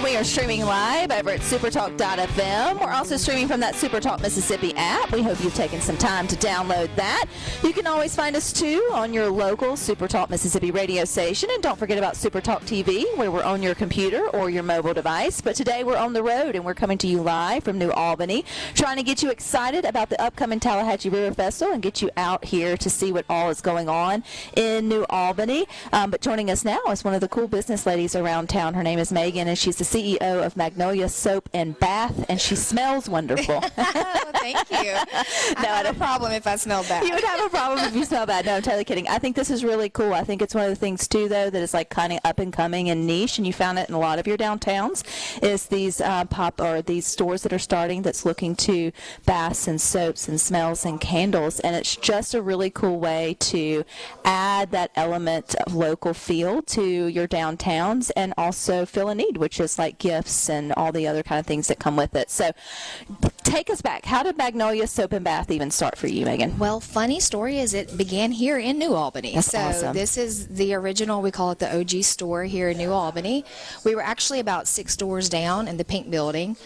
We are streaming live over at SuperTalk.fm. We're also streaming from that SuperTalk Mississippi app. We hope you've taken some time to download that. You can always find us, too, on your local SuperTalk Mississippi radio station. And don't forget about SuperTalk TV, where we're on your computer or your mobile device. But today we're on the road, and we're coming to you live from New Albany, trying to get you excited about the upcoming Tallahatchie River Festival and get you out here to see what all is going on in New Albany. But joining us now is one of the cool business ladies around town. Her name is Megan, and she's the CEO of Magnolia Soap and Bath, and she smells wonderful. Well, thank you. I have a problem if I smell bad. You would have a problem if you smell bad. No, I'm totally kidding. I think this is really cool. I think it's one of the things, too, though, that is like kind of up and coming and niche, and you found it in a lot of your downtowns, is these these stores that are starting that's looking to baths and soaps and smells and candles, and it's just a really cool way to add that element of local feel to your downtowns and also fill a need, which is like gifts and all the other kind of things that come with it. So take us back. How did Magnolia Soap and Bath even start for you, Megan? Well, funny story is it began here in New Albany. That's awesome. This is the original, we call it the OG store here in New Albany. We were actually about 6 doors down in the pink building.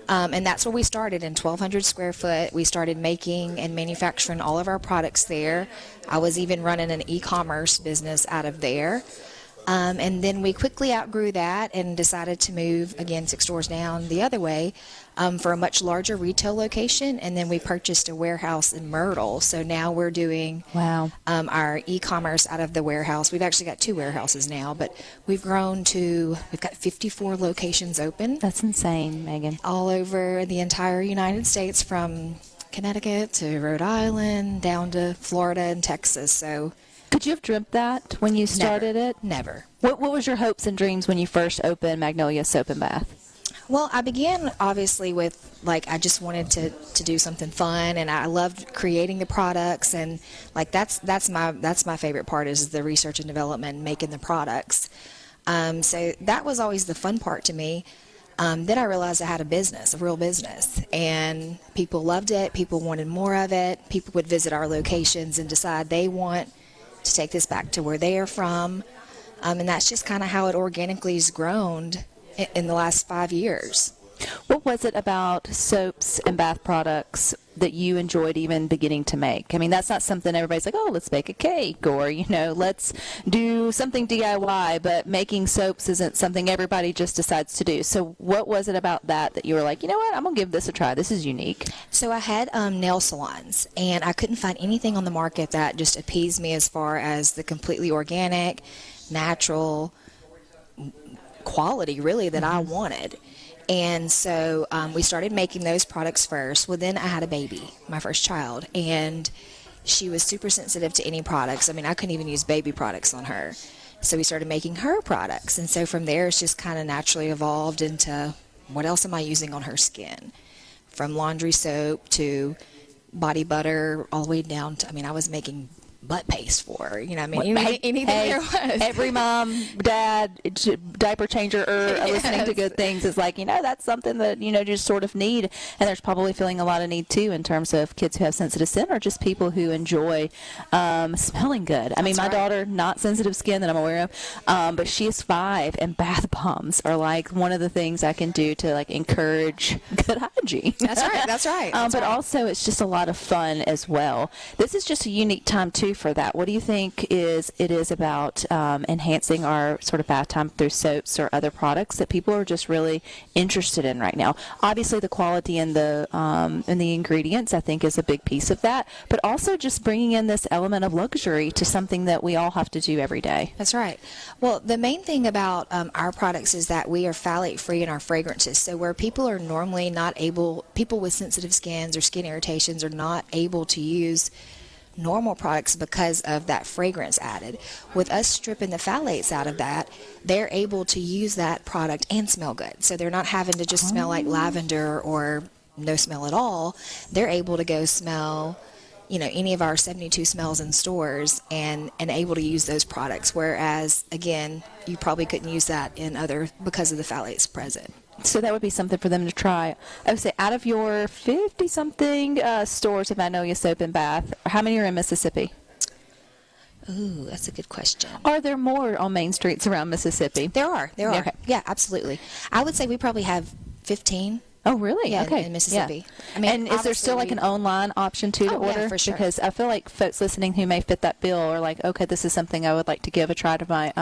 And that's where we started, in 1,200 square foot. We started making and manufacturing all of our products there. I was even running an e-commerce business out of there. And then we quickly outgrew that and decided to move, again, 6 doors down the other way for a much larger retail location. And then we purchased a warehouse in Myrtle. So now we're doing our e-commerce out of the warehouse. We've actually got 2 warehouses now, but we've got 54 locations open. That's insane, Megan. All over the entire United States, from Connecticut to Rhode Island down to Florida and Texas. So could you have dreamt that when you started it? Never. What was your hopes and dreams when you first opened Magnolia Soap and Bath? Well, I began obviously with, I just wanted to do something fun, and I loved creating the products, and that's my favorite part, is the research and development, making the products. So that was always the fun part to me. Then I realized I had a real business, and people loved it. People wanted more of it. People would visit our locations and decide they want to take this back to where they are from. And that's just kind of how it organically has grown in the last 5 years. What was it about soaps and bath products that you enjoyed even beginning to make? I mean, that's not something everybody's like, oh, let's bake a cake, or, let's do something DIY, but making soaps isn't something everybody just decides to do. So what was it about that you were like, you know what, I'm going to give this a try. This is unique. So I had nail salons, and I couldn't find anything on the market that just appeased me as far as the completely organic, natural quality, really, that I wanted. And so we started making those products first. Well, then I had a baby, my first child, and she was super sensitive to any products. I mean, I couldn't even use baby products on her. So we started making her products. And so from there, it's just kind of naturally evolved into, what else am I using on her skin? From laundry soap to body butter, all the way down to, I was making butt paste for her, anything there was. Every mom, dad, diaper changer listening to good things is like, that's something that, just sort of need. And there's probably feeling a lot of need, too, in terms of kids who have sensitive skin or just people who enjoy smelling good. My daughter, not sensitive skin that I'm aware of, but she is 5, and bath bombs are like one of the things I can do to encourage good hygiene. That's right. But also it's just a lot of fun as well. This is just a unique time, too, for that. What do you think it is about enhancing our sort of bath time through soaps or other products that people are just really interested in right now? Obviously, the quality and the ingredients, I think, is a big piece of that, but also just bringing in this element of luxury to something that we all have to do every day. That's right. Well, the main thing about our products is that we are phthalate-free in our fragrances. So where people are normally people with sensitive skins or skin irritations are not able to use normal products because of that fragrance added. With us stripping the phthalates out of that, they're able to use that product and smell good. So they're not having to just smell like lavender or no smell at all. They're able to go smell, any of our 72 smells in stores and able to use those products. Whereas, again, you probably couldn't use that in other because of the phthalates present. So that would be something for them to try. I would say out of your 50-something stores of Magnolia Soap and Bath, how many are in Mississippi? Ooh, that's a good question. Are there more on main streets around Mississippi? There are. Okay. Yeah, absolutely. I would say we probably have 15. Oh, really? Yeah, okay. in Mississippi. Yeah. I mean, and is there still like an online option too to order? Yeah, for sure. Because I feel like folks listening who may fit that bill are like, okay, this is something I would like to give a try to my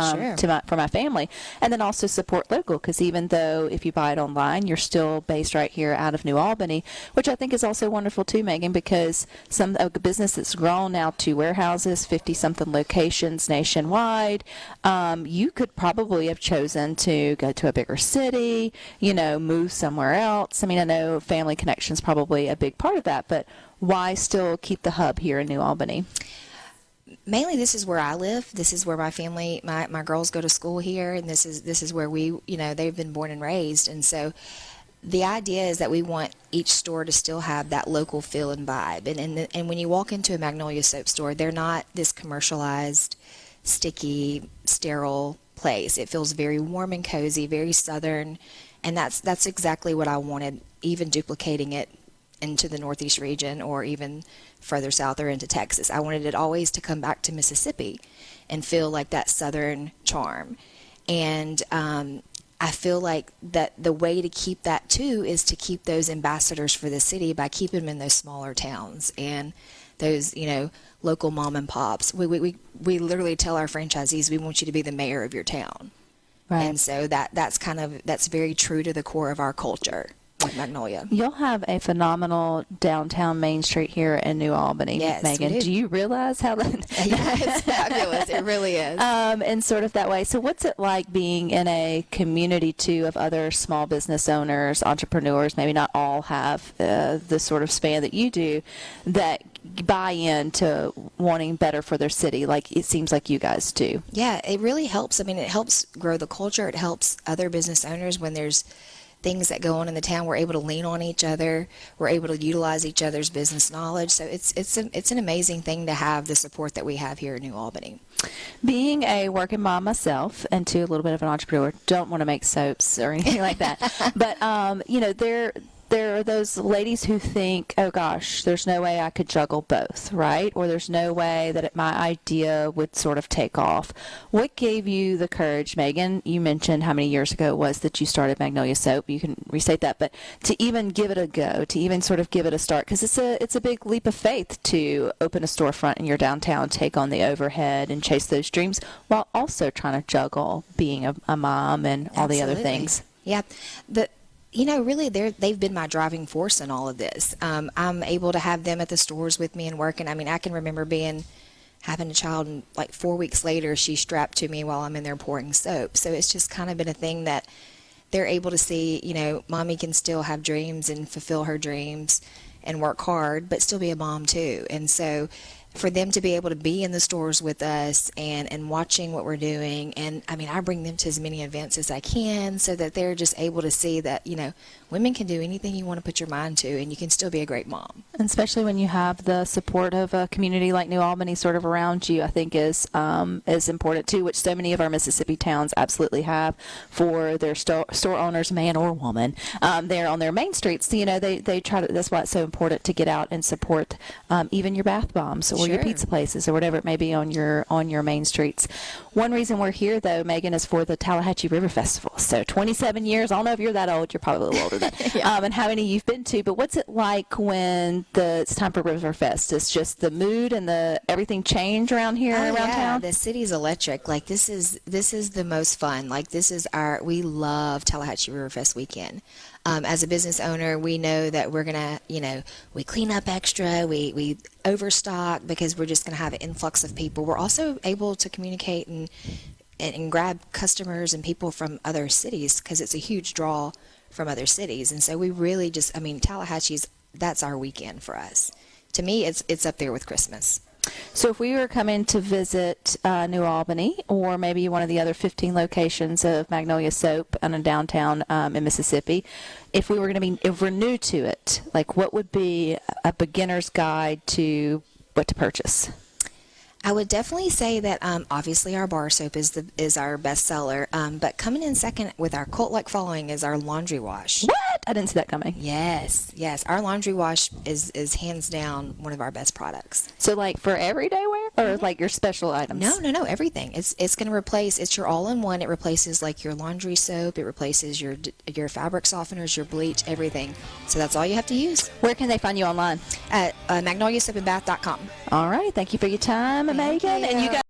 for my family, and then also support local. Because even though if you buy it online, you're still based right here out of New Albany, which I think is also wonderful too, Megan. Because some a business that's grown now to warehouses, 50-something locations nationwide, you could probably have chosen to go to a bigger city, move somewhere else. I mean, I know family connection is probably a big part of that, but why still keep the hub here in New Albany? Mainly, this is where I live. This is where my family, my girls go to school here, and this is where we, they've been born and raised. And so the idea is that we want each store to still have that local feel and vibe. And when you walk into a Magnolia Soap store, they're not this commercialized, sticky, sterile place. It feels very warm and cozy, very southern. And that's exactly what I wanted, even duplicating it into the Northeast region or even further south or into Texas. I wanted it always to come back to Mississippi and feel like that southern charm. And I feel like that the way to keep that too is to keep those ambassadors for the city by keeping them in those smaller towns and those, local mom and pops. We literally tell our franchisees, we want you to be the mayor of your town. Right. And so that's very true to the core of our culture with Magnolia. You'll have a phenomenal downtown Main Street here in New Albany, yes, Megan. Do you realize how that? Yeah, it's fabulous. It really is. And sort of that way. So what's it like being in a community too of other small business owners, entrepreneurs? Maybe not all have the sort of span that you do, that buy into wanting better for their city, like it seems like you guys do. Yeah, it really helps. I mean, it helps grow the culture. It helps other business owners when there's things that go on in the town. We're able to lean on each other. We're able to utilize each other's business knowledge. So it's an amazing thing to have the support that we have here in New Albany. Being a working mom myself and too a little bit of an entrepreneur, don't want to make soaps or anything like that. But there are those ladies who think, oh gosh, there's no way I could juggle both, right? Or there's no way that my idea would sort of take off. What gave you the courage, Megan? You mentioned how many years ago it was that you started Magnolia Soap. You can restate that, but to even give it a go, to even sort of give it a start, because it's a big leap of faith to open a storefront in your downtown, take on the overhead, and chase those dreams while also trying to juggle being a mom and all the other things. Yeah. Really, they've been my driving force in all of this. I'm able to have them at the stores with me and working. I mean, I can remember having a child, and like 4 weeks later, she's strapped to me while I'm in there pouring soap. So it's just kind of been a thing that they're able to see, mommy can still have dreams and fulfill her dreams and work hard, but still be a mom too. And so for them to be able to be in the stores with us and watching what we're doing, and I mean, I bring them to as many events as I can so that they're just able to see that, women can do anything you want to put your mind to, and you can still be a great mom. And especially when you have the support of a community like New Albany sort of around you, I think is important too, which so many of our Mississippi towns absolutely have for their store owners, man or woman. They're on their main streets. They try to. That's why it's so important to get out and support even your bath bombs or your pizza places or whatever it may be on your main streets. One reason we're here though, Megan, is for the Tallahatchie River Festival. So 27 years. I don't know if you're that old. You're probably a little older. And how many you've been to, but what's it like when it's time for River Fest? It's just the mood and everything change around here around town? The city's electric. Like this is the most fun. Like we love Tallahatchie River Fest weekend. As a business owner, we know that we're gonna, we clean up extra, we overstock because we're just gonna have an influx of people. We're also able to communicate and grab customers and people from other cities because it's a huge draw from other cities. And so we really Tallahatchie's, that's our weekend for us. To me, it's up there with Christmas. So if we were coming to visit New Albany, or maybe one of the other 15 locations of Magnolia Soap in a downtown in Mississippi, if we're new to it, like what would be a beginner's guide to what to purchase? I would definitely say that obviously our bar soap is our best seller, but coming in second with our cult-like following is our laundry wash. What? I didn't see that coming. Yes. Our laundry wash is hands down one of our best products. So like for everyday wear? or like your special items? No, everything. It's going to replace. It's your all-in-one. It replaces like your laundry soap. It replaces your fabric softeners, your bleach, everything. So that's all you have to use. Where can they find you online? At magnoliasoapandbath.com. All right. Thank you for your time, Megan. And you guys